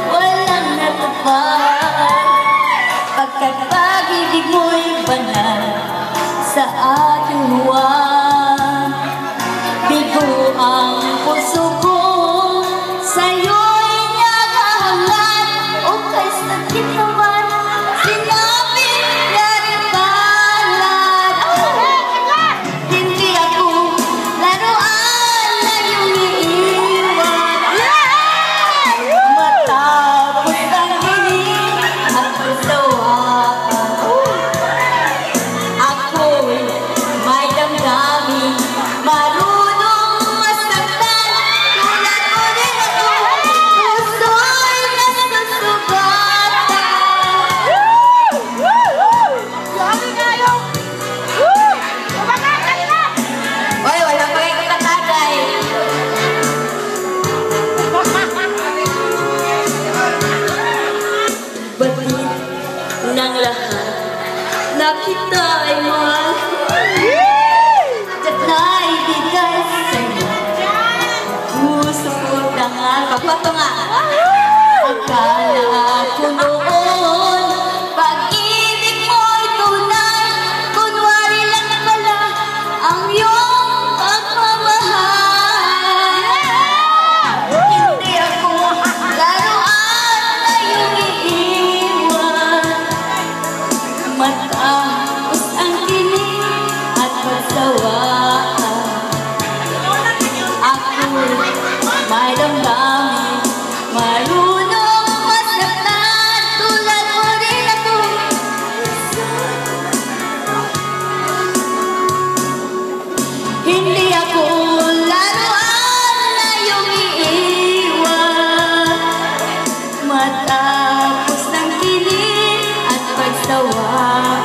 Walang natupad pagkat pag-ibig mo'y banal sa aking luwan. Bigo ang puso ko sa'yo'y naghahangat. O kay sakit naman sinabi na rin balat. Hindi ako laruan na iyong iiwan. Matapos ang hiling at pagsawakan, ako'y may damdamin, marunong masaktan. Tulad mo rin ako, puso'y nasusugatan. Sabi nga yung... Kumakakan na! Oy, wala pa kayo katatagay. Batid ng lahat na kita ay mahal at naibigay sa'yo. Puso ko dangal. Pagpato nga. Akala ko noon pag-ibig mo'y tunay, kunwari lang pala ang iyong pagmamahal. Hindi ako laruan na iyong iiwan. Matapos ang kilig at pagsawaan, ako'y may damdamin, marunong masaktan. Tulad mo rin ako. Hindi ako laruan na iyong iiwan. Matapos ng kilig at pagsawa,